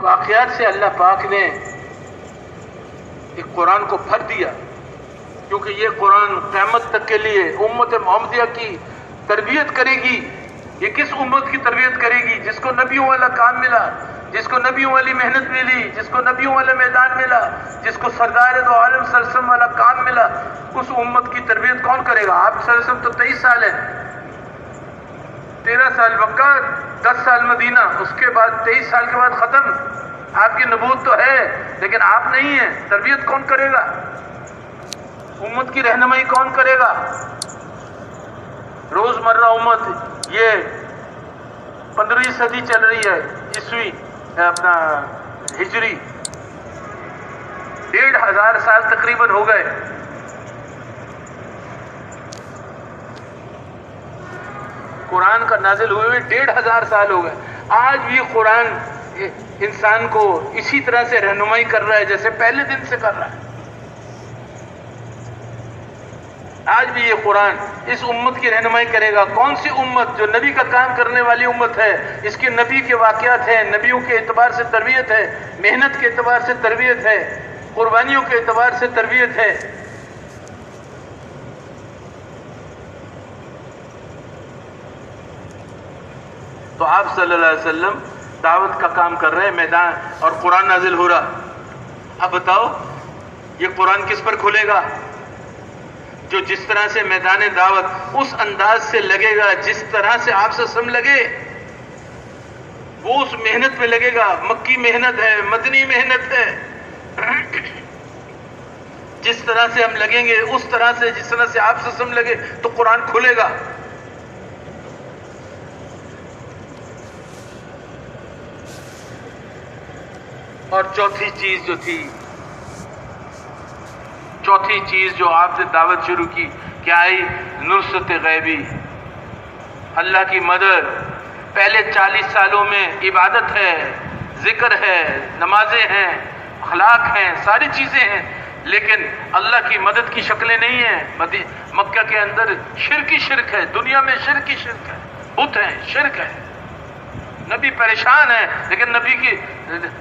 واقعات سے اللہ پاک نے ایک قرآن کو بھر دیا، کیونکہ یہ قرآن قیامت تک کے لیے امت محمدیہ کی تربیت کرے گی۔ یہ کس امت کی تربیت کرے گی؟ جس کو نبیوں والا کام ملا، جس کو نبیوں والی محنت ملی، جس کو نبیوں والا میدان ملا، جس کو سردار دو عالم صلی اللہ علیہ وسلم والا کام ملا، اس امت کی تربیت کون کرے گا؟ آپ صلی اللہ علیہ وسلم تو 23 سال ہیں، 13 سال مکہ، 10 سال مدینہ، اس کے بعد 23 سال کے بعد ختم۔ آپ کی نبوت تو ہے لیکن آپ نہیں ہیں، تربیت کون کرے گا؟ امت کی رہنمائی کون کرے گا؟ روز مرہ امت، یہ 15ویں صدی چل رہی ہے، عیسوی اپنا ہجری، 1500 سال تقریباً ہو گئے۔ قرآن کا نازل ہوئے 1500 سال ہو گئے، آج بھی قرآن انسان کو اسی طرح سے رہنمائی کر رہا ہے جیسے پہلے دن سے کر رہا ہے۔ آج بھی یہ قرآن اس امت کی رہنمائی کرے گا۔ کون سی امت؟ جو نبی کا کام کرنے والی امت ہے، اس کے نبی کے واقعات ہیں، نبیوں کے اعتبار سے تربیت ہے، محنت کے اعتبار سے تربیت ہے، قربانیوں کے اعتبار سے تربیت ہے۔ تو آپ صلی اللہ علیہ وسلم دعوت کا کام کر رہے ہیں میدان، اور قرآن نازل ہو رہا۔ اب بتاؤ یہ قرآن کس پر کھلے گا؟ جو جس طرح سے میدان دعوت اس انداز سے لگے گا جس طرح سے آپ سے سم لگے، وہ اس محنت میں لگے گا۔ مکی محنت ہے، مدنی محنت ہے، جس طرح سے ہم لگیں گے اس طرح سے، جس طرح سے آپ سے سم لگے تو قرآن کھلے گا۔ اور چوتھی چیز جو آپ نے دعوت شروع کی، کیا آئی؟ نصرت غیبی، اللہ کی مدد۔ پہلے 40 سالوں میں عبادت ہے، ذکر ہے، نمازیں ہیں، اخلاق ہیں، ساری چیزیں ہیں، لیکن اللہ کی مدد کی شکلیں نہیں ہیں۔ مکہ کے اندر شرک ہے، دنیا میں شرک ہے، بت ہیں، شرک ہے۔ نبی پریشان ہے لیکن نبی کی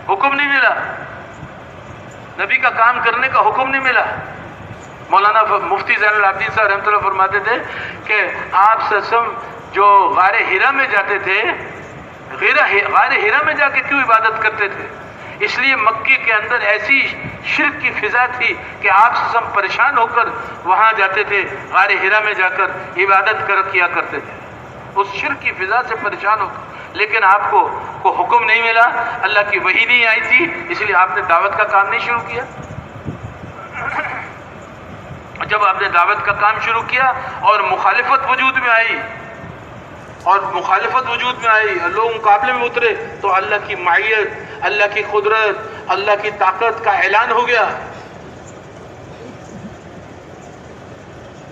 حکم نہیں ملا، نبی کا کام کرنے کا حکم نہیں ملا۔ مولانا مفتی زین العابدین صاحب رحمۃ اللہ فرماتے تھے کہ آپ صلی اللہ علیہ وسلم جو غار حرا میں جاتے تھے، غار حرا میں جا کے کیوں عبادت کرتے تھے؟ اس لیے مکے کے اندر ایسی شرک کی فضا تھی کہ آپ صلی اللہ علیہ وسلم پریشان ہو کر وہاں جاتے تھے، غار حرا میں جا کر عبادت کیا کرتے تھے، اس شرک کی فضا سے پریشان ہو کر۔ لیکن آپ کو حکم نہیں ملا، اللہ کی وحی نہیں آئی تھی، اس لیے آپ نے دعوت کا کام نہیں شروع کیا۔ جب آپ نے دعوت کا کام شروع کیا اور مخالفت وجود میں آئی، لوگ مقابلے میں اترے، تو اللہ کی معیت، اللہ کی قدرت، اللہ کی طاقت کا اعلان ہو گیا۔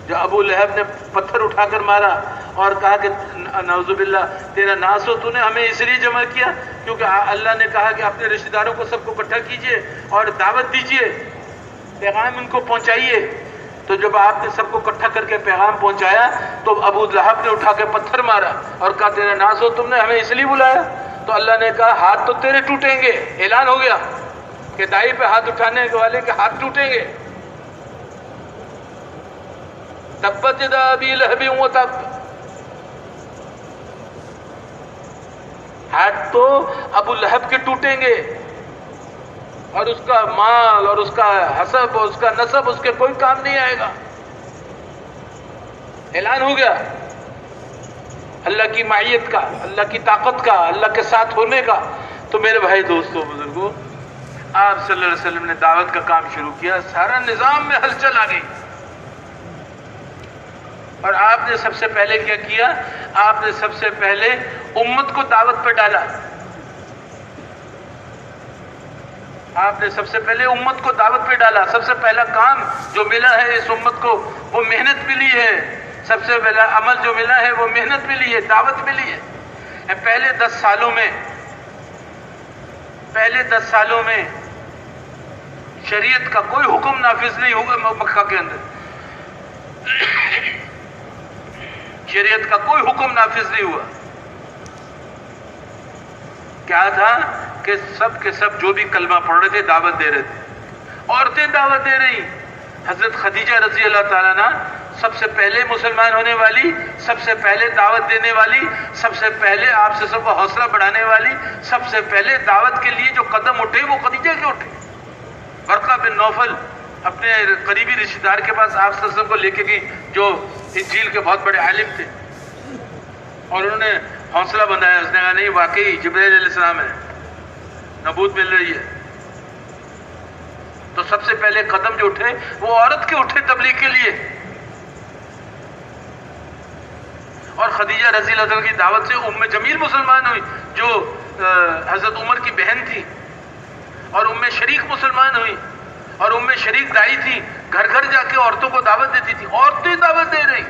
جب ابو لہب نے پتھر اٹھا کر مارا اور کہا کہ نعوذ باللہ تیرا ناس ہو، تو نے ہمیں اس لیے جمع کیا کیونکہ اللہ نے کہا کہ اپنے رشتہ داروں کو سب کو اکٹھا کیجئے اور دعوت دیجئے، پیغام ان کو پہنچائیے۔ تو جب آپ نے سب کو اکٹھا کر کے پیغام پہنچایا تو ابو لہب نے اٹھا کے پتھر مارا اور کہا تیرا ناس ہو، تم نے ہمیں اس لیے بلایا؟ تو اللہ نے کہا ہاتھ تو تیرے ٹوٹیں گے۔ اعلان ہو گیا کہ دائی پہ ہاتھ اٹھانے والے کے ہاتھ ٹوٹیں گے۔ تبت یدا ابی لہب وتب، ہاتھ تو ابو لہب کے ٹوٹیں گے، اور اس کا مال اور اس کا حسب اور اس کا نسب اس کے کوئی کام نہیں آئے گا۔ اعلان ہو گیا اللہ کی معیت کا، اللہ کی طاقت کا، اللہ کے ساتھ ہونے کا۔ تو میرے بھائی دوستو بزرگوں، آپ صلی اللہ علیہ وسلم نے دعوت کا کام شروع کیا، سارا نظام میں ہلچل آ گئی، اور آپ نے سب سے پہلے کیا کیا؟ آپ نے سب سے پہلے امت کو دعوت پہ ڈالا۔ آپ نے سب سے پہلے امت کو دعوت پہ ڈالا۔ سب سے پہلا کام جو ملا ہے اس امت کو وہ محنت ملی ہے، سب سے پہلا عمل جو ملا ہے وہ محنت ملی ہے، دعوت ملی ہے۔ پہلے 10 سالوں میں شریعت کا کوئی حکم نافذ نہیں ہوگا مکہ کے اندر، شریعت کا کوئی حکم نافذ نہیں ہوا۔ کیا تھا کہ کہ سب کے سب جو بھی کلمہ پڑھ رہے تھے دعوت دے رہے تھے، عورتیں دعوت دے رہی۔ حضرت خدیجہ رضی اللہ تعالیٰ عنہ سب سے پہلے مسلمان ہونے والی، سب سے پہلے دعوت دینے والی، سب سے پہلے آپ سے سب کو حوصلہ بڑھانے والی، سب سے پہلے دعوت کے لیے جو قدم اٹھے وہ خدیجہ کے اٹھے۔ ورقہ بن نوفل اپنے قریبی رشتہ دار کے پاس آپ صلی اللہ علیہ وسلم کو لے کے گئی، جو انجیل کے بہت بڑے عالم تھے، اور انہوں نے حوصلہ بندھایا۔ اس نے کہا نہیں، واقعی جبرائیل علیہ السلام ہے، نبوت مل رہی ہے۔ تو سب سے پہلے قدم جو اٹھے وہ عورت کے اٹھے تبلیغ کے لیے، اور خدیجہ رضی اللہ عنہ کی دعوت سے ام جمیل مسلمان ہوئی، جو حضرت عمر کی بہن تھی، اور ام شریک مسلمان ہوئی، اور ام شریک دائی تھی، گھر گھر جا کے عورتوں کو دعوت دیتی تھی۔ عورتیں دعوت دے رہی،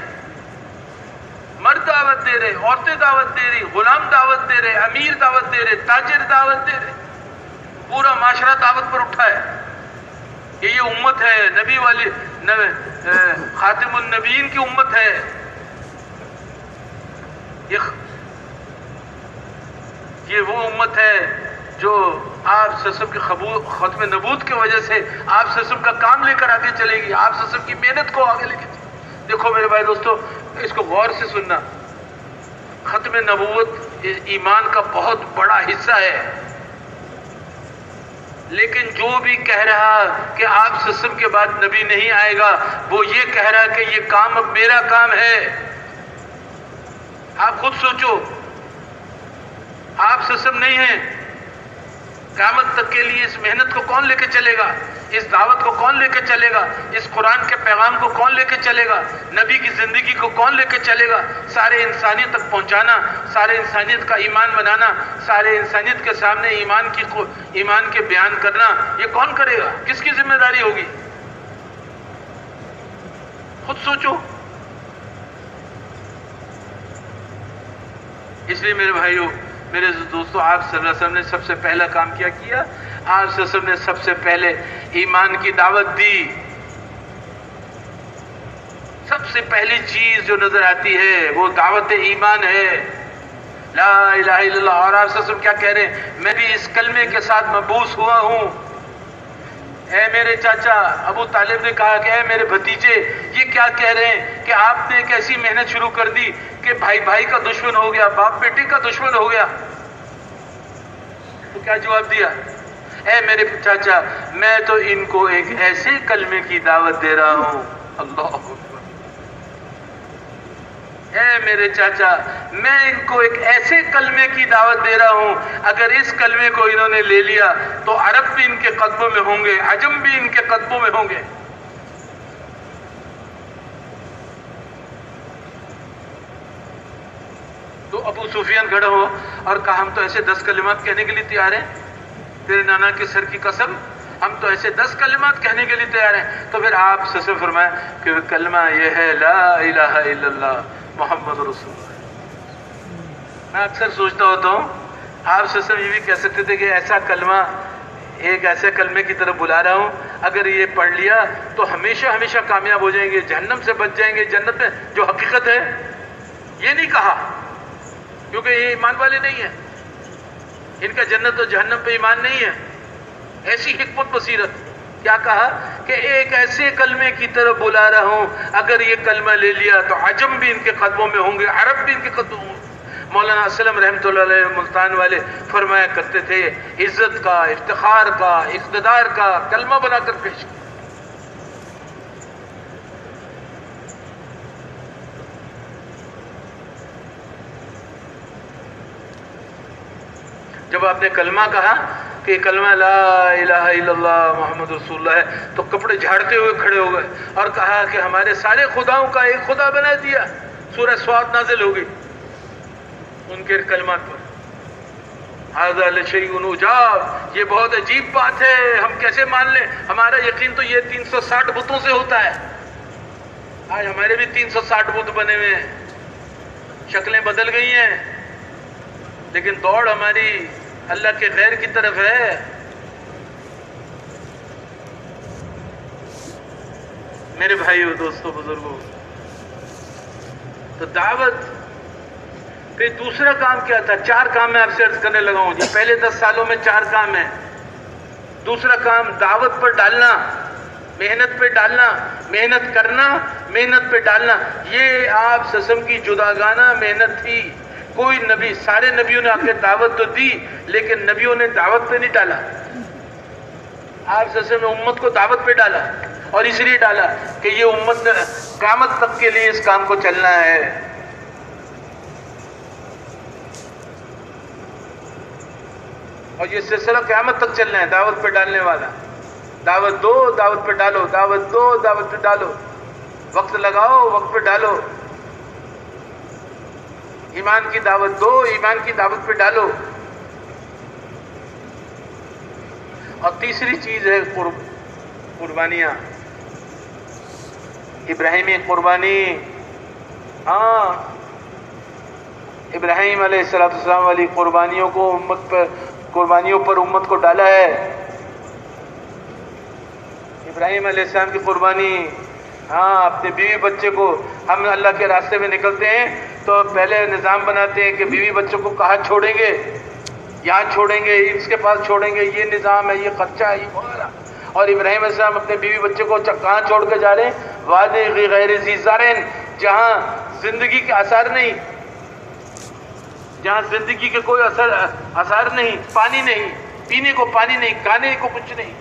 مرد دعوت دے رہے، عورتیں دعوت دے رہی، غلام دعوت دے رہے، امیر دعوت دے رہے، تاجر دعوت دے رہے، پورا معاشرہ دعوت پر اٹھا ہے۔ یہ امت ہے، نبی والی خاتم النبیین کی امت ہے۔ یہ وہ امت ہے جو آپ سسب کی ختم نبوت کی وجہ سے آپ سسب کا کام لے کر آگے چلے گی، آپ سسب کی محنت کو آگے لے کے چلے گی۔ دیکھو میرے بھائی دوستو، اس کو غور سے سننا، ختم نبوت ایمان کا بہت بڑا حصہ ہے، لیکن جو بھی کہہ رہا کہ آپ سسب کے بعد نبی نہیں آئے گا، وہ یہ کہہ رہا کہ یہ کام اب میرا کام ہے۔ آپ خود سوچو، آپ سسب نہیں ہیں، قیامت تک کے لیے اس محنت کو کون لے کے چلے گا؟ اس دعوت کو کون لے کے چلے گا؟ اس قرآن کے پیغام کو کون لے کے چلے گا؟ نبی کی زندگی کو کون لے کے چلے گا؟ سارے انسانیت تک پہنچانا، سارے انسانیت کا ایمان بنانا، سارے انسانیت کے سامنے ایمان کے بیان کرنا، یہ کون کرے گا؟ کس کی ذمہ داری ہوگی؟ خود سوچو۔ اس لیے میرے بھائیوں، میرے دوستو، آپ صلی اللہ علیہ وسلم نے سب سے پہلا کام کیا کیا؟ آپ صلی اللہ علیہ وسلم نے سب سے پہلے ایمان کی دعوت دی۔ سب سے پہلی چیز جو نظر آتی ہے وہ دعوت ایمان ہے، لا الہ الا اللہ۔ اور آپ صلی اللہ علیہ وسلم کیا کہہ رہے ہیں؟ میں بھی اس کلمے کے ساتھ مبعوث ہوا ہوں۔ اے میرے چاچا ابو طالب نے کہا کہ اے میرے بھتیجے، یہ کیا کہہ رہے ہیں کہ آپ نے ایک ایسی محنت شروع کر دی کہ بھائی بھائی کا دشمن ہو گیا، باپ بیٹے کا دشمن ہو گیا؟ تو کیا جواب دیا؟ اے میرے چاچا، میں تو ان کو ایک ایسے کلمے کی دعوت دے رہا ہوں، اللہ اکبر، اے میرے چاچا، میں ان کو ایک ایسے کلمے کی دعوت دے رہا ہوں، اگر اس کلمے کو انہوں نے لے لیا تو عرب بھی ان کے قدموں میں ہوں گے، عجم بھی ان کے قدموں میں ہوں گے۔ تو ابو سفیان کھڑا ہوا اور کہا ہم تو ایسے 10 کلمات کہنے کے لیے تیار ہیں، تیرے نانا کے سر کی قسم، ہم تو ایسے 10 کلمات کہنے کے لیے تیار ہیں۔ تو پھر آپ سے فرمایا کہ کلمہ یہ ہے لا الہ الا اللہ محمد رسول اللہ۔ میں اکثر سوچتا ہوتا ہوں، آپ سے یہ بھی کہہ سکتے تھے کہ ایسا کلمہ، ایک ایسے کلمے کی طرف بلا رہا ہوں، اگر یہ پڑھ لیا تو ہمیشہ ہمیشہ کامیاب ہو جائیں گے، جہنم سے بچ جائیں گے، جنت میں جو حقیقت ہے۔ یہ نہیں کہا، کیونکہ یہ ایمان والے نہیں ہیں، ان کا جنت و جہنم پہ ایمان نہیں ہے۔ ایسی حکمت بصیرت، کیا کہا کہ ایک ایسے کلمے کی طرف بلا رہا ہوں، اگر یہ کلمہ لے لیا تو عجم بھی ان کے قدموں میں ہوں گے، عرب بھی ان کے قدموں میں ہوں گے۔ مولانا اسلم رحمۃ اللہ علیہ ملتان والے فرمایا کرتے تھے، عزت کا، افتخار کا، اقتدار کا کلمہ بنا کر پیش کیا۔ جب آپ نے کلمہ کہا کہ کلمہ لا الہ الا اللہ محمد رسول اللہ ہے، تو کپڑے جھاڑتے ہوئے کھڑے ہو گئے اور کہا کہ ہمارے سارے خداؤں کا ایک خدا بنا دیا۔ سورہ صاد نازل ہو گئی ان کے کلمات پر، ھذا لشیء عجاب، یہ بہت عجیب بات ہے، ہم کیسے مان لیں؟ ہمارا یقین تو یہ 360 بتوں سے ہوتا ہے۔ آج ہمارے بھی 360 بت بنے ہوئے ہیں، شکلیں بدل گئی ہیں، لیکن دوڑ ہماری اللہ کے غیر کی طرف ہے۔ میرے بھائیو، دوستو، بزرگوں، تو پھر دوسرا کام کیا تھا؟ 4 کام میں آپ سے عرض کرنے لگا ہوں جی. پہلے 10 سالوں میں 4 کام ہیں. دوسرا کام دعوت پر ڈالنا، محنت پہ ڈالنا، محنت کرنا، محنت پہ ڈالنا. یہ آپ سسم کی جداگانہ محنت تھی. کوئی نبی، سارے نبیوں نے آ کے دعوت تو دی لیکن نبیوں نے دعوت پہ نہیں ڈالا. آپ سسم نے امت کو دعوت پہ ڈالا، اور اس لیے ڈالا کہ یہ امت نے قیامت تک کے لیے اس کام کو چلنا ہے. اور یہ سلسلہ قیامت تک چلنا ہے، دعوت پہ ڈالنے والا. دعوت دو، دعوت پہ ڈالو، دعوت دو، دعوت پہ ڈالو، وقت لگاؤ، وقت پہ ڈالو. ایمان کی دعوت دو، ایمان کی دعوت پہ ڈالو. اور تیسری چیز ہے قربانیاں، ابراہیمی قربانی. ہاں، ابراہیم علیہ السلام والی قربانیوں کو قربانیوں پر امت کو ڈالا ہے. ابراہیم علیہ السلام کی قربانی. ہاں، اپنے بیوی بچے کو، ہم اللہ کے راستے میں نکلتے ہیں تو پہلے نظام بناتے ہیں کہ بیوی بچوں کو کہاں چھوڑیں گے، یہاں چھوڑیں گے، اس کے پاس چھوڑیں گے، یہ نظام ہے، یہ خرچہ ہے، یہ وغیرہ. اور ابراہیم علیہ السلام اپنے بیوی بچے کو کہاں چھوڑ کے جا رہے ہیں؟ وادی غیر ذی زرع، جہاں زندگی کے اثر نہیں، جہاں زندگی کے کوئی اثر نہیں، پانی نہیں، پینے کو پانی نہیں، کھانے کو کچھ نہیں.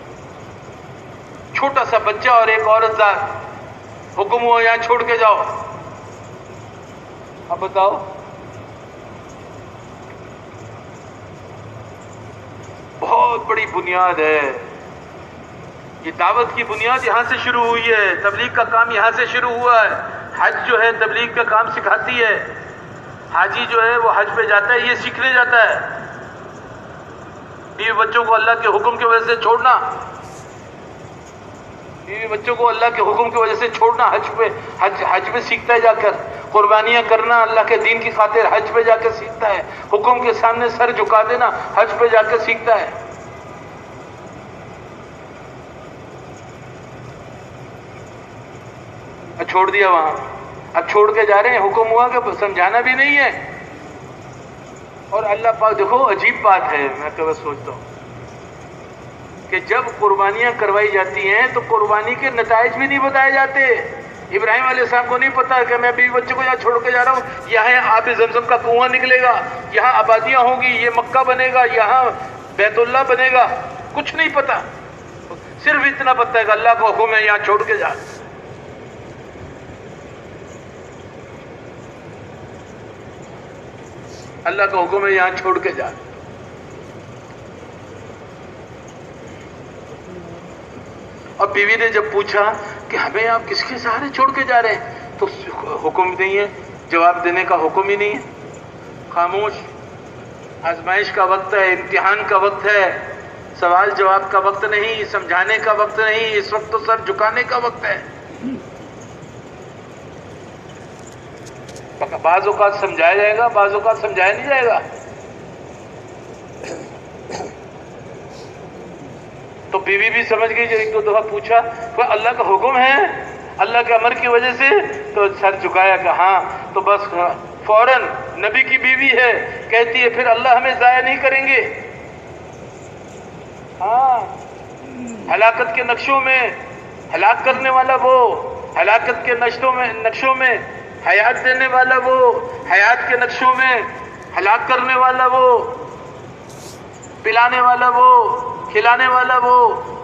چھوٹا سا بچہ اور ایک عورت ذات، حکم ہوا یہاں چھوڑ کے جاؤ. اب بتاؤ، بہت بڑی بنیاد ہے. یہ دعوت کی بنیاد یہاں سے شروع ہوئی ہے. تبلیغ کا کام یہاں سے شروع ہوا ہے. حج جو ہے تبلیغ کا کام سکھاتی ہے. حاجی جو ہے وہ حج پہ جاتا ہے، یہ سیکھنے جاتا ہے. بیوی بچوں کو اللہ کے حکم کی وجہ سے چھوڑنا، بیوی بچوں کو اللہ کے حکم کی وجہ سے چھوڑنا، حج پہ سیکھتا ہے جا کر. قربانیاں کرنا اللہ کے دین کی خاطر حج پہ جا کر سیکھتا ہے. حکم کے سامنے سر جھکا دینا حج پہ جا کر سیکھتا ہے. چھوڑ دیا وہاں، اب چھوڑ کے جا رہے ہیں، حکم ہوا کہ سمجھانا بھی نہیں ہے. اور اللہ پاک، دیکھو عجیب بات ہے، میں کبھی سوچتا ہوں کہ جب قربانیاں کروائی جاتی ہیں تو قربانی کے نتائج بھی نہیں بتائے جاتے. ابراہیم علیہ السلام کو نہیں پتا کہ میں بیوی بچے کو یہاں چھوڑ کے جا رہا ہوں، یہاں آب زمزم کا کنواں نکلے گا، یہاں آبادیاں ہوں گی، یہ مکہ بنے گا، یہاں بیت اللہ بنے گا. کچھ نہیں پتا، صرف اتنا پتا ہے کہ اللہ کا حکم ہے یہاں چھوڑ کے جا. اللہ کا حکم ہے یہاں چھوڑ کے جا. اور بیوی نے جب پوچھا کہ ہمیں آپ کس کے سہارے چھوڑ کے جا رہے ہیں، تو حکم نہیں ہے، جواب دینے کا حکم ہی نہیں ہے. خاموش. آزمائش کا وقت ہے، امتحان کا وقت ہے، سوال جواب کا وقت نہیں، سمجھانے کا وقت نہیں. اس وقت تو سر جھکانے کا وقت ہے. بعض اوقات سمجھایا جائے گا، بعض اوقات سمجھایا نہیں جائے گا. تو بیوی بھی سمجھ گئی. جب ایک دو دفعہ پوچھا کہ اللہ کا حکم ہے، اللہ کے امر کی وجہ سے، تو سر جھکایا کہ ہاں. تو بس فوراً نبی کی بیوی ہے، کہتی ہے پھر اللہ ہمیں ضائع نہیں کریں گے. ہاں، ہلاکت کے نقشوں میں ہلاک کرنے والا وہ، ہلاکت کے نقشوں میں حیات دینے والا وہ، حیات کے نقشوں میں ہلاک کرنے والا وہ، پلانے والا وہ، کھلانے والا وہ،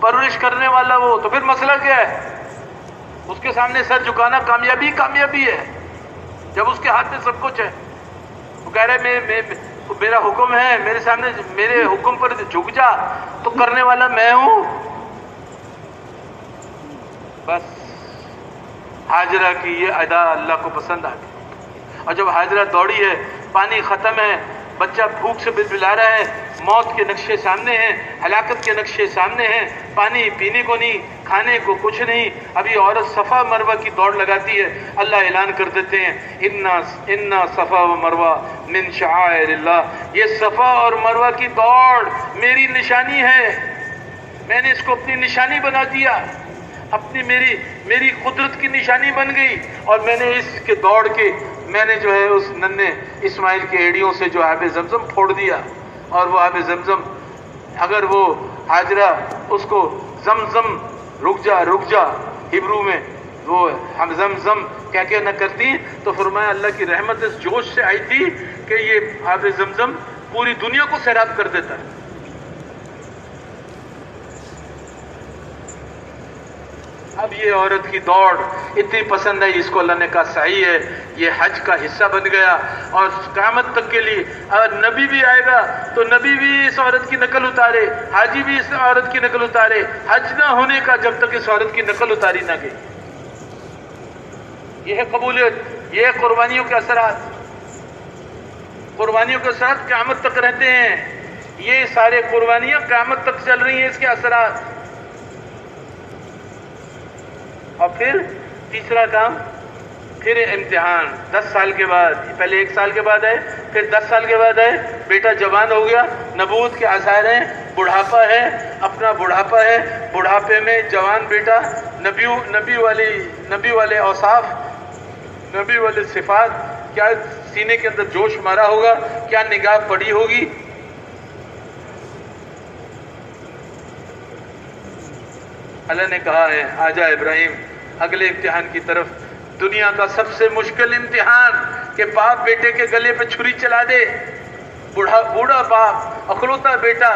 پرورش کرنے والا وہ. تو پھر مسئلہ کیا ہے؟ اس کے سامنے سر جھکانا کامیابی ہے، جب اس کے ہاتھ میں سب کچھ ہے. وہ کہہ رہے میرا حکم ہے، میرے سامنے میرے حکم پر جھک جا، تو کرنے والا میں ہوں. بس حاجرہ کی یہ ادا اللہ کو پسند آ گئی. اور جب حاجرہ دوڑی ہے، پانی ختم ہے، بچہ بھوک سے بلبلا رہا ہے، موت کے نقشے سامنے ہیں، ہلاکت کے نقشے سامنے ہیں، پانی پینے کو نہیں، کھانے کو کچھ نہیں. ابھی عورت صفا مروہ کی دوڑ لگاتی ہے. اللہ اعلان کر دیتے ہیں انا صفا و مروہ من شعائر اللہ. یہ صفا اور مروہ کی دوڑ میری نشانی ہے، میں نے اس کو اپنی نشانی بنا دیا. اپنی میری قدرت کی نشانی بن گئی، اور میں نے اس کے دوڑ کے میں نے جو ہے اس ننھے اسماعیل کے ایڑیوں سے جو آب زمزم پھوڑ دیا، اور وہ آب زمزم اگر وہ ہاجرہ اس کو زمزم رک جا ہبرو میں وہ ہم زمزم کیا نہ کرتی، تو فرمایا اللہ کی رحمت اس جوش سے آئی تھی کہ یہ آب زمزم پوری دنیا کو سیراب کر دیتا ہے۔ اب یہ عورت کی دوڑ اتنی پسند ہے، اس کو اللہ نے کہا صحیح ہے، یہ حج کا حصہ بن گیا، اور قیامت تک کے لیے اگر نبی بھی آئے گا تو نبی بھی اس عورت کی نقل اتارے، حاجی بھی اس عورت کی نقل اتارے، حج نہ ہونے کا جب تک اس عورت کی نقل اتاری نہ گئی۔ یہ ہے قبولیت، یہ ہے قربانیوں کے اثرات۔ قربانیوں کے اثرات قیامت تک رہتے ہیں، یہ سارے قربانیاں قیامت تک چل رہی ہیں، اس کے اثرات۔ اور پھر تیسرا کام، پھر امتحان 10 سال کے بعد، پہلے 1 سال کے بعد آئے، پھر 10 سال کے بعد آئے، بیٹا جوان ہو گیا، نبوت کے آثار ہیں، بڑھاپا ہے، اپنا بڑھاپا ہے، بڑھاپے میں جوان بیٹا نبی والے اوصاف، نبی والے صفات، کیا سینے کے اندر جوش مارا ہوگا، کیا نگاہ پڑی ہوگی۔ اللہ نے کہا ہے آجا ابراہیم اگلے امتحان کی طرف، دنیا کا سب سے مشکل امتحان کہ باپ بیٹے کے گلے پہ چھری چلا دے، بوڑھا باپ، اکلوتا بیٹا،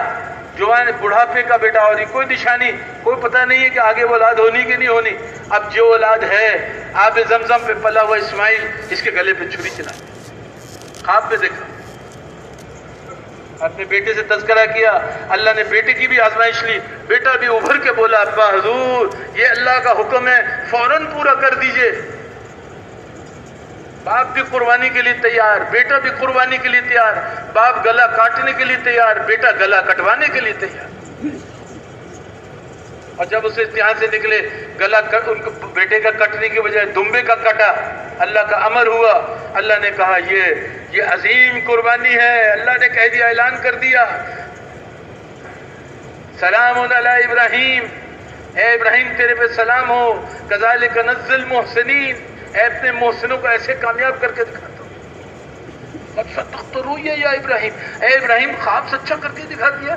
جوان بڑھاپے کا بیٹا، اور کوئی نشانی، کوئی پتہ نہیں ہے کہ آگے وہ اولاد ہونی کہ نہیں ہونی۔ اب جو اولاد ہے، آب زمزم پہ پلا ہوا اسماعیل، اس کے گلے پہ چھری چلا دے، خواب میں دیکھا، اپنے بیٹے سے تذکرہ کیا، اللہ نے بیٹے کی بھی آزمائش لی، بیٹا بھی ابھر کے بولا ابا حضور یہ اللہ کا حکم ہے فوراً پورا کر دیجئے۔ باپ بھی قربانی کے لیے تیار، بیٹا بھی قربانی کے لیے تیار، باپ گلا کاٹنے کے لیے تیار، بیٹا گلا کٹوانے کے لیے تیار۔ اور جب اسے امتحان سے نکلے، گلا ان کو بیٹے کا کٹنے کی بجائے دمبے کا کٹا، اللہ کا امر ہوا، اللہ نے کہا یہ عظیم قربانی ہے، اللہ نے کہہ دیا، اعلان کر دیا، سلام علی ابراہیم، اے ابراہیم تیرے پہ سلام ہو، کذالک نجزی المحسنین، اے اپنے محسنوں کو ایسے کامیاب کر کے دکھاتا ہوں۔ قد صدقت رؤیا یا ابراہیم، اے ابراہیم خواب سچا کر کے دکھا دیا۔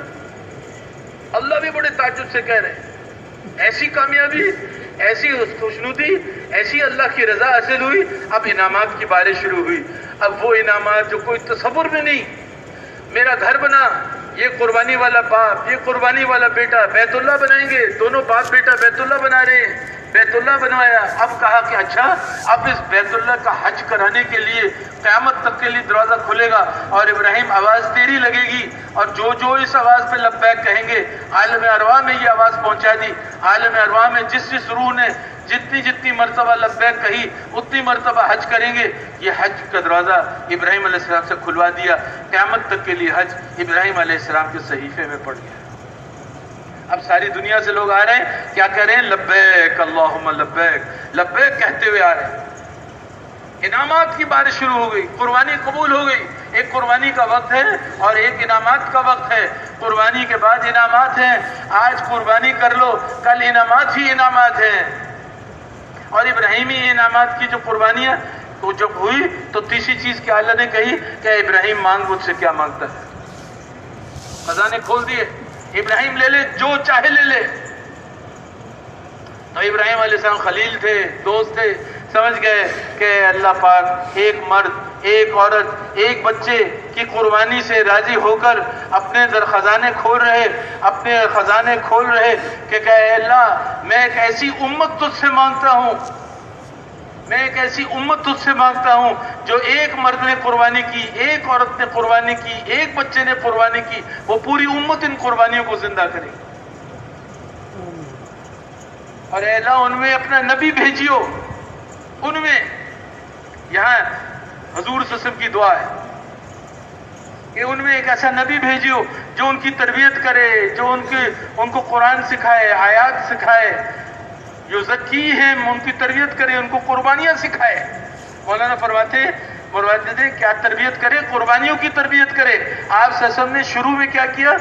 اللہ بھی بڑے تعجب سے کہہ رہے ہیں، ایسی کامیابی، ایسی خوشنودی، ایسی اللہ کی رضا حاصل ہوئی۔ اب انعامات کی بارش شروع ہوئی، اب وہ انعامات جو کوئی تصور میں نہیں۔ میرا گھر بنا، یہ قربانی والا باپ، یہ قربانی والا بیٹا، بیت اللہ بنائیں گے، دونوں باپ بیٹا بیت اللہ بنا رہے ہیں، بیت اللہ بنوایا۔ اب کہا کہ اچھا اب اس بیت اللہ کا حج کرانے کے لیے قیامت تک کے لیے دروازہ کھلے گا، اور ابراہیم آواز تیری لگے گی، اور جو اس آواز پہ لبیک کہیں گے، عالم ارواح میں یہ آواز پہنچا دی۔ عالم ارواح میں جس روح نے جتنی مرتبہ لبیک کہی اتنی مرتبہ حج کریں گے۔ یہ حج کا دروازہ ابراہیم علیہ السلام سے کھلوا دیا، قیامت تک کے لیے حج ابراہیم علیہ السلام کے صحیفے میں پڑ گیا۔ اب ساری دنیا سے لوگ آ رہے ہیں، کیا کہہ رہے ہیں؟ لبیک اللہم لبیک، لبیک کہتے ہوئے آ رہے ہیں۔ انعامات کی بارش شروع ہو گئی، قربانی قبول ہو گئی۔ ایک قربانی کا وقت ہے اور ایک انعامات کا وقت ہے۔ قربانی کے بعد انعامات ہیں، آج قربانی کر لو، کل انعامات ہی انعامات ہیں۔ اور ابراہیمی انعامات کی جو قربانیاں تو جب ہوئی تو تیسری چیز کیا اللہ نے کہی کہ ابراہیم مانگ مجھ سے کیا مانگتا ہے۔ خزانے کھول دیے، ابراہیم لے لے جو چاہے لے لے۔ تو ابراہیم علیہ السلام خلیل تھے، دوست تھے، سمجھ گئے کہ اللہ پاک ایک مرد، ایک عورت، ایک بچے کی قربانی سے راضی ہو کر اپنے خزانے کھول رہے کہ اے اللہ میں ایک ایسی امت تجھ سے مانگتا ہوں، میں ایک ایسی امت تجھ سے مانگتا ہوں جو ایک مرد نے قربانی کی، ایک عورت نے قربانی کی، ایک بچے نے قربانی کی، وہ پوری امت ان قربانیوں کو زندہ کرے گی۔ اور اے اللہ ان میں اپنا نبی بھیجیو، ان میں یہاں حضور صلی اللہ علیہ وسلم کی دعا ہے کہ ان میں ایک ایسا نبی بھیجیو جو ان کی تربیت کرے، جو ان کو قرآن سکھائے، آیات سکھائے، یزکیہم، ان کی تربیت کرے، ان کو قربانیاں سکھائے۔ مولانا فرماتے تھے کیا تربیت کرے؟ قربانیوں کی تربیت کرے۔ آپ صلی اللہ علیہ وسلم نے شروع میں کیا کیا؟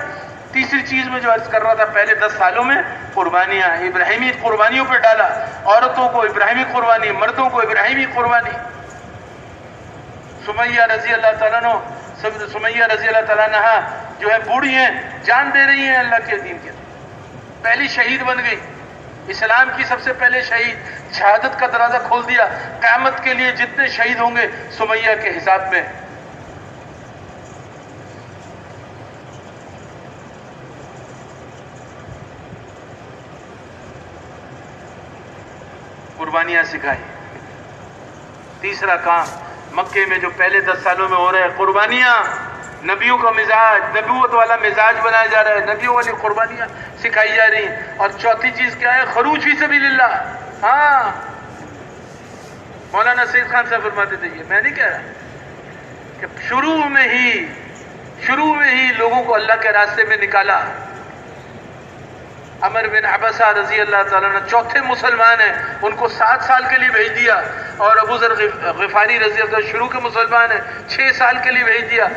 تیسری چیز میں جو عرض کر رہا تھا، پہلے 10 سالوں میں قربانیاں، ابراہیمی قربانیوں پہ ڈالا، عورتوں کو ابراہیمی قربانی، مردوں کو ابراہیمی قربانی. سمیہ رضی اللہ تعالیٰ عنہ جو ہے بوڑھی ہیں، جان دے رہی ہیں اللہ کے دین کے، پہلی شہید بن گئی، اسلام کی سب سے پہلے شہید، شہادت کا دروازہ کھول دیا. قیامت کے لیے جتنے شہید ہوں گے سمیہ کے حساب میں. قربانیاں سکھائی. تیسرا کام مکے میں جو پہلے 10 سالوں میں ہو رہے ہیں، قربانیاں، نبیوں کا مزاج، نبوت والا مزاج بنایا جا رہا ہے، نبیوں والی قربانیاں سکھائی جا رہی ہیں. اور چوتھی چیز کیا ہے؟ خروج فی سبیل اللہ. ہاں، مولانا سید خان صاحب فرماتے تھے، یہ میں نہیں کہہ رہا کہ شروع میں ہی لوگوں کو اللہ کے راستے میں نکالا. عمر بن عبسہ رضی اللہ تعالیٰ عنہ چوتھے مسلمان ہیں، ان کو 7 سال کے لیے بھیج دیا. اور ابو ذر غفاری رضی اللہ عنہ شروع کے مسلمان ہیں، 6 سال کے لیے بھیج دیا.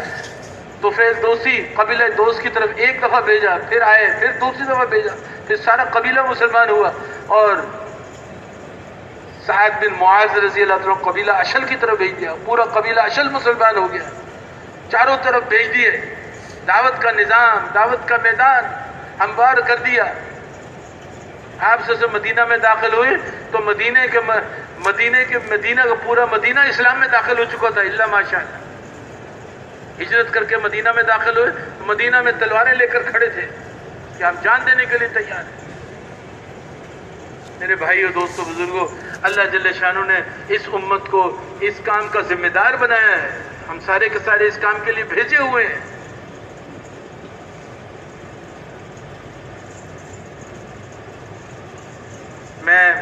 تو پھر دوسری قبیلہ دوست کی طرف ایک دفعہ بھیجا، پھر آئے، پھر دوسری دفعہ بھیجا، پھر سارا قبیلہ مسلمان ہوا. اور سعد بن معاذ رضی اللہ عنہ قبیلہ اشل کی طرف بھیج دیا، پورا قبیلہ اشل مسلمان ہو گیا. چاروں طرف بھیج دیے، دعوت کا نظام، دعوت کا میدان ہموار کر دیا. آپ سے مدینہ میں داخل ہوئے تو مدینہ کا پورا مدینہ اسلام میں داخل ہو چکا تھا، الا ماشاءاللہ. ہجرت کر کے مدینہ میں داخل ہوئے تو مدینہ میں تلواریں لے کر کھڑے تھے کہ ہم جان دینے کے لیے تیار ہیں. میرے بھائیو، دوستو، بزرگوں، اللہ جل شانہ نے اس امت کو اس کام کا ذمہ دار بنایا ہے. ہم سارے کے سارے اس کام کے لیے بھیجے ہوئے ہیں. میں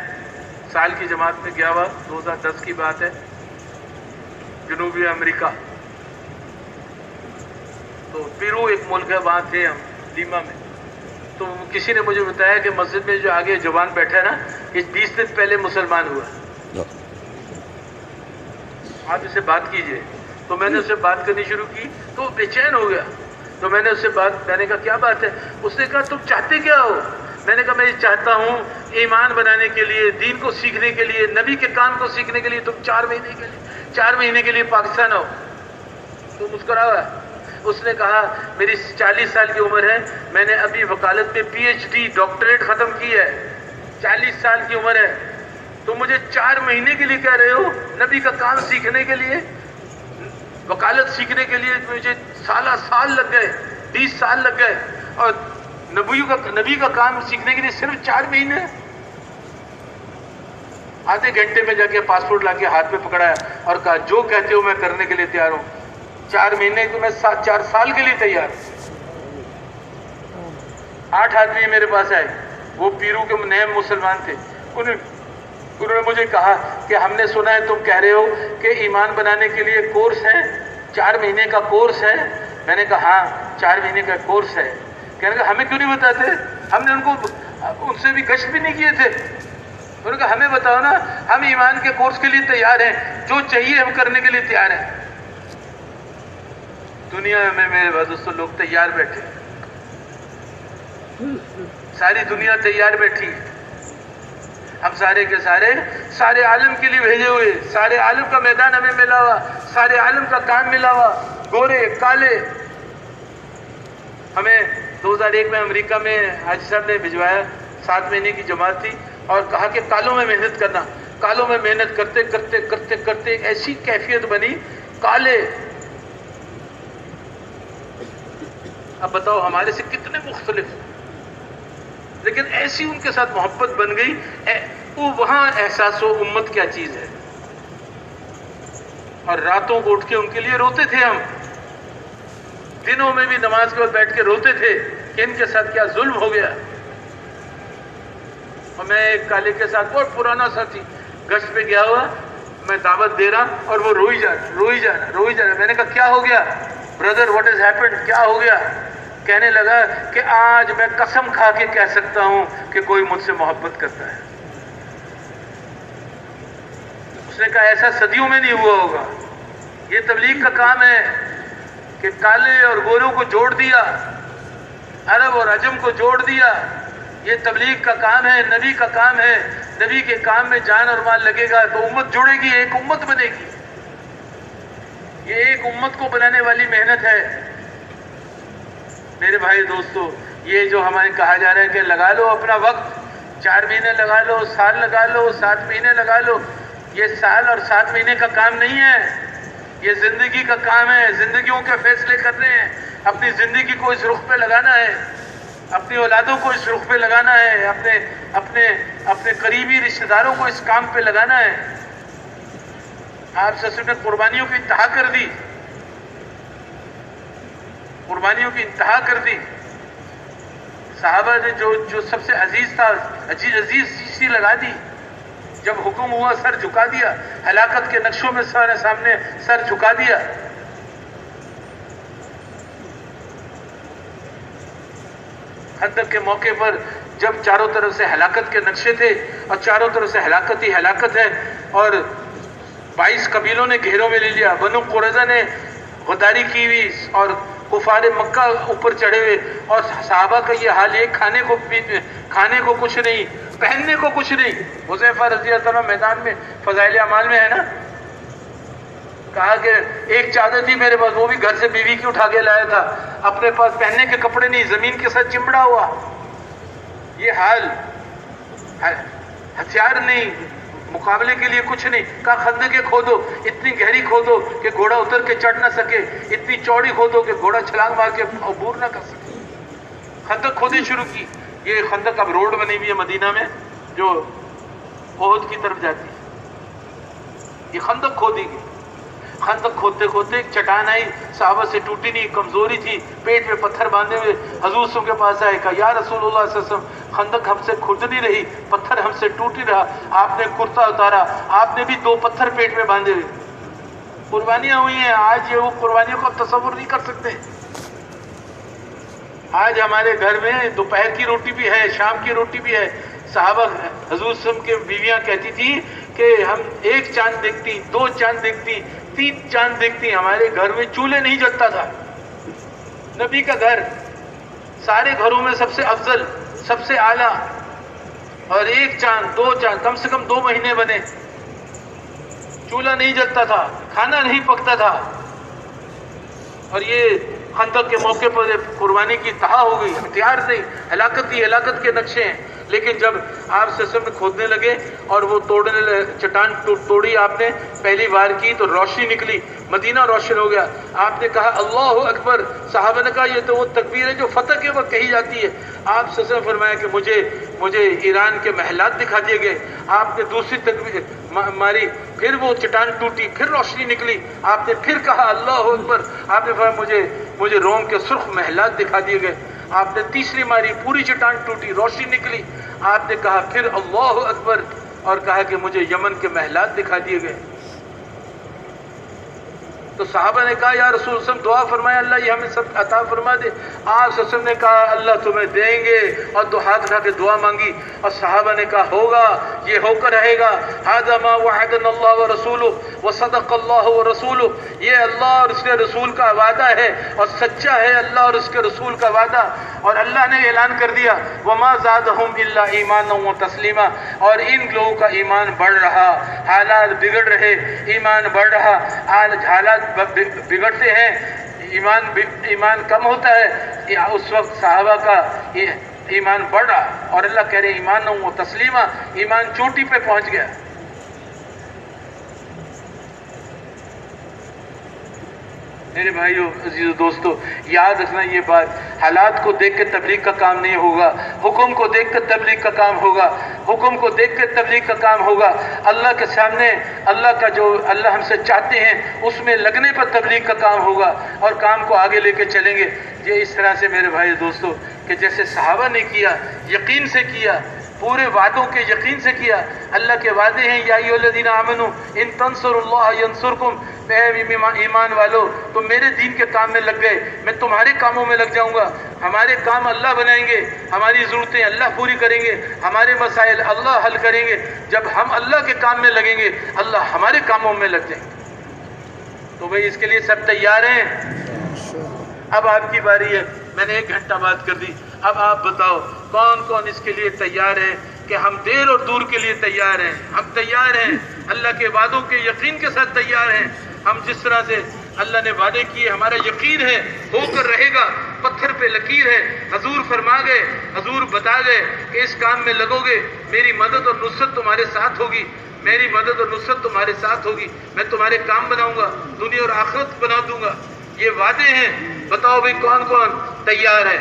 سال کی جماعت میں گیا ہوا، 2010 کی بات ہے، جنوبی امریکہ. تو پیرو ایک ملک ہے، وہاں تھے ہم لیما میں. تو کسی نے مجھے بتایا کہ مسجد میں جو آگے جوان بیٹھا ہے نا، یہ 20 دن پہلے مسلمان ہوا، آپ اس سے بات کیجئے. تو میں نے اس سے بات کرنی شروع کی تو وہ بے چین ہو گیا. تو میں نے کہا کیا بات ہے؟ اس نے کہا تم چاہتے کیا ہو؟ میں نے کہا میں یہ چاہتا ہوں ایمان بنانے کے لیے، دین کو سیکھنے کے لیے، نبی کے کام کو سیکھنے کے لیے تم 4 مہینے کے لیے پاکستان آؤ. تو مسکرا ہوا. اس نے کہا میری 40 سال کی عمر ہے، میں نے ابھی وکالت میں PhD ڈاکٹریٹ ختم کی ہے، 40 سال کی عمر ہے، تو مجھے 4 مہینے کے لیے کہہ رہے ہو؟ نبی کا کام سیکھنے کے لیے، وکالت سیکھنے کے لیے مجھے سال لگ گئے، 20 سال لگ گئے، اور نبی کا کام سیکھنے کے لیے صرف 4 مہینے. آدھے گھنٹے میں جا کے پاسپورٹ لا کے ہاتھ میں پکڑایا اور کہا جو کہتے ہو میں کرنے کے لیے تیار ہوں. 4 مہینے کو میں 4 سال کے لیے تیار. 8 آدمی میرے پاس آئے، وہ پیرو کے نئے مسلمان تھے. انہوں نے مجھے کہا کہ ہم نے سنا ہے تم کہہ رہے ہو کہ ایمان بنانے کے لیے کورس ہے، 4 مہینے کا کورس ہے. میں نے کہا ہاں 4 مہینے کا کورس ہے. کہنے کہ ہمیں کیوں نہیں بتاتے؟ ہم نے ان سے بھی گشت بھی نہیں کیے تھے. انہوں نے کہا ہمیں بتاؤ نا، ہم ایمان کے کورس کے لیے تیار ہیں، جو چاہیے ہم کرنے کے لیے تیار ہیں. دنیا میں میرے دوستوں لوگ تیار بیٹھے، ساری دنیا تیار بیٹھی. ہم سارے کے سارے عالم کے لیے بھیجے ہوئے، سارے عالم کا میدان ہمیں ملا ہوا، سارے عالم کا کام ملا ہوا، گورے کالے. ہمیں 2001 میں امریکہ میں حاجی صاحب نے بھجوایا، 7 مہینے کی جماعت تھی، اور کہا کہ کالوں میں محنت کرنا. کالوں میں محنت کرتے کرتے کرتے کرتے ایسی کیفیت بنی، کالے. اب بتاؤ ہمارے سے کتنے مختلف، لیکن ایسی ان کے ساتھ محبت بن گئی. وہ وہاں احساس و امت کیا چیز ہے. اور راتوں کو اٹھ کے ان کے لیے روتے تھے ہم، دنوں میں بھی نماز کے بعد بیٹھ کے روتے تھے کہ ان کے ساتھ کیا ظلم ہو گیا. اور میں ایک کالے کے ساتھ بہت پرانا ساتھی گشت پہ گیا ہوا، میں دعوت دے رہا اور وہ روئی جا رہا. میں نے کہا کیا ہو گیا بردر، واٹ از ہیپنڈ، کیا ہو گیا؟ کہنے لگا کہ آج میں قسم کھا کے کہہ سکتا ہوں کہ کوئی مجھ سے محبت کرتا ہے. اس نے کہا ایسا صدیوں میں نہیں ہوا ہوگا. یہ تبلیغ کا کام ہے کہ کالے اور گوروں کو جوڑ دیا. عرب اور عجم کو جوڑ دیا. یہ تبلیغ کا کام ہے, نبی کا کام ہے. نبی کے کام میں جان اور مال لگے گا تو امت جڑے گی, ایک امت بنے گی. یہ ایک امت کو بنانے والی محنت ہے. میرے بھائی دوستو, یہ جو ہمیں کہا جا رہا ہے کہ لگا لو اپنا وقت, 4 مہینے لگا لو, سال لگا لو, 7 مہینے لگا لو, یہ سال اور 7 مہینے کا کام نہیں ہے, یہ زندگی کا کام ہے. زندگیوں کے فیصلے کرنے ہیں. اپنی زندگی کو اس رخ پہ لگانا ہے, اپنی اولادوں کو اس رخ پہ لگانا ہے, اپنے قریبی رشتہ داروں کو اس کام پہ لگانا ہے. آپ سے نے قربانیوں کی انتہا کر دی, قربانیوں کی انتہا کر دی. صحابہ نے جو سب سے عزیز تھا, عزیز چیز لگا دی. جب حکم ہوا سر جھکا دیا, ہلاکت کے نقشوں میں سامنے سر جھکا دیا. خندق کے موقع پر جب چاروں طرف سے ہلاکت کے نقشے تھے اور چاروں طرف سے ہلاکت ہی ہلاکت ہے, اور 22 قبیلوں نے گھیروں میں لے لیا. بنو قریظہ نے غداری کی ہوئی اور کفار مکہ اوپر چڑھے ہوئے, اور صحابہ کا یہ حال ہے, کھانے کو کچھ نہیں, پہننے کو کچھ نہیں. حذیفہ رضی اللہ عنہ میدان میں فضائل اعمال میں ہے نا, کہا کہ ایک چادر تھی میرے پاس, وہ بھی گھر سے بیوی کی اٹھا کے لایا تھا, اپنے پاس پہننے کے کپڑے نہیں, زمین کے ساتھ چمڑا ہوا. یہ حال, ہتھیار نہیں, مقابلے کے لیے کچھ نہیں. کہا خندقیں کھودو, اتنی گہری کھودو کہ گھوڑا اتر کے چڑھ نہ سکے, اتنی چوڑی کھودو کہ گھوڑا چھلانگ مار کے عبور نہ کر سکے. خندق کھودی شروع کی. یہ خندق اب روڈ بنی ہوئی ہے مدینہ میں جو احد کی طرف جاتی ہے. یہ خندق کھودی گئی. خندق کھودتے کھودتے ایک چٹان آئی, صحابہ سے ٹوٹی نہیں, کمزوری تھی, پیٹ میں پتھر باندھے ہوئے حضور صلی اللہ علیہ وسلم کے پاس آئے. کہا یا رسول اللہ صلی اللہ علیہ وسلم, خندق ہم سے کھد نہیں رہی, پتھر ہم سے ٹوٹ ہی رہا. آپ نے کرتا اتارا, آپ نے بھی 2 پتھر پیٹ میں باندھے ہوئے. قربانیاں ہوئی ہیں. آج وہ قربانیوں کو تصور نہیں کر سکتے. آج ہمارے گھر میں دوپہر کی روٹی بھی ہے, شام کی روٹی بھی ہے. صحابہ حضور صلی اللہ علیہ وسلم کے بیویاں کہتی تھی کہ ہم 1 چاند دیکھتی, 2 چاند دیکھتی, 3 چاند دیکھتی. ہمارے گھر میں چولہے نہیں جلتا تھا. نبی کا گھر سارے گھروں میں سب سے افضل, سب سے اعلیٰ, اور 1 چاند 2 چاند, کم سے کم 2 مہینے بنے. چولہا نہیں جلتا تھا, کھانا نہیں پکتا تھا. اور یہ خندق کے موقع پر قربانی کی انتہا ہو گئی. ہتھیار نہیں, ہلاکت ہی ہلاکت کے نقشے ہیں. لیکن جب آپ سسم میں کھودنے لگے اور وہ چٹان توڑی آپ نے پہلی بار کی تو روشنی نکلی, مدینہ روشن ہو گیا. آپ نے کہا اللہ اکبر. صحابہ نے کہا یہ تو وہ تکبیر ہے جو فتح کے وقت کہی جاتی ہے. آپ سسم نے فرمایا کہ مجھے ایران کے محلات دکھا دیے گئے. آپ نے دوسری تکبیر ماری, پھر وہ چٹان ٹوٹی, پھر روشنی نکلی. آپ نے پھر کہا اللہ اکبر. آپ نے فرمایا مجھے روم کے سرخ محلات دکھا دیے گئے. آپ نے تیسری ماری, پوری چٹان ٹوٹی, روشنی نکلی. آپ نے کہا پھر اللہ اکبر اور کہا کہ مجھے یمن کے محلات دکھا دیے گئے. تو صحابہ نے کہا یا رسول اللہ دعا فرمائے اللہ یہ ہمیں سب عطا فرما دے. آپ صلی اللہ علیہ وسلم نے کہا اللہ تمہیں دیں گے, اور 2 ہاتھ اٹھا کے دعا مانگی. اور صحابہ نے کہا ہوگا, یہ ہو کر رہے گا. ھذا ما وعدنا اللہ ورسولہ وصدق اللہ ورسولہ. یہ اللہ اور اس کے رسول کا وعدہ ہے اور سچا ہے اللہ اور اس کے رسول کا وعدہ. اور اللہ نے اعلان کر دیا وما زادہم الا ایمانا وتسلیما. اور ان لوگوں کا ایمان بڑھ رہا, حالات بگڑ رہے, ایمان بڑھ رہا. حالات بگڑتے ہیں, ایمان کم ہوتا ہے. اس وقت صحابہ کا ایمان بڑھ رہا, اور اللہ کہہ رہے ایمان و تسلیمہ, ایمان چوٹی پہ پہنچ گیا. میرے بھائیو عزیزو دوستو, یاد رکھنا یہ بات, حالات کو دیکھ کے تبلیغ کا کام نہیں ہوگا, حکم کو دیکھ کر تبلیغ کا کام ہوگا, حکم کو دیکھ کر تبلیغ کا کام ہوگا. اللہ کے سامنے اللہ کا جو اللہ ہم سے چاہتے ہیں اس میں لگنے پر تبلیغ کا کام ہوگا, اور کام کو آگے لے کے چلیں گے. یہ اس طرح سے میرے بھائی دوستو کہ جیسے صحابہ نے کیا, یقین سے کیا, پورے وعدوں کے یقین سے کیا. اللہ کے وعدے ہیں یا ایھا الذین آمنوا ان تنصروا اللہ ینصرکم. اے ایمان والو تم میرے دین کے کام میں لگ گئے, میں تمہارے کاموں میں لگ جاؤں گا. ہمارے کام اللہ بنائیں گے, ہماری ضرورتیں اللہ پوری کریں گے, ہمارے مسائل اللہ حل کریں گے. جب ہم اللہ کے کام میں لگیں گے اللہ ہمارے کاموں میں لگ جائیں گے. تو بھئی اس کے لیے سب تیار ہیں؟ اب آپ کی باری ہے. میں نے 1 گھنٹہ بات کر دی. اب آپ بتاؤ کون کون اس کے لیے تیار ہے کہ ہم دیر اور دور کے لیے تیار ہیں؟ ہم تیار ہیں، اللہ کے وعدوں کے یقین کے ساتھ تیار ہیں. ہم جس طرح سے اللہ نے وعدے کیے ہمارا یقین ہے ہو کر رہے گا. پتھر پہ لکیر ہے. حضور فرما گئے، حضور بتا گئے کہ اس کام میں لگو گے میری مدد اور نصرت تمہارے ساتھ ہوگی، میری مدد اور نصرت تمہارے ساتھ ہوگی. میں تمہارے کام بناؤں گا، دنیا اور آخرت بنا دوں گا. یہ وعدے ہیں. بتاؤ بھائی کون کون تیار ہے؟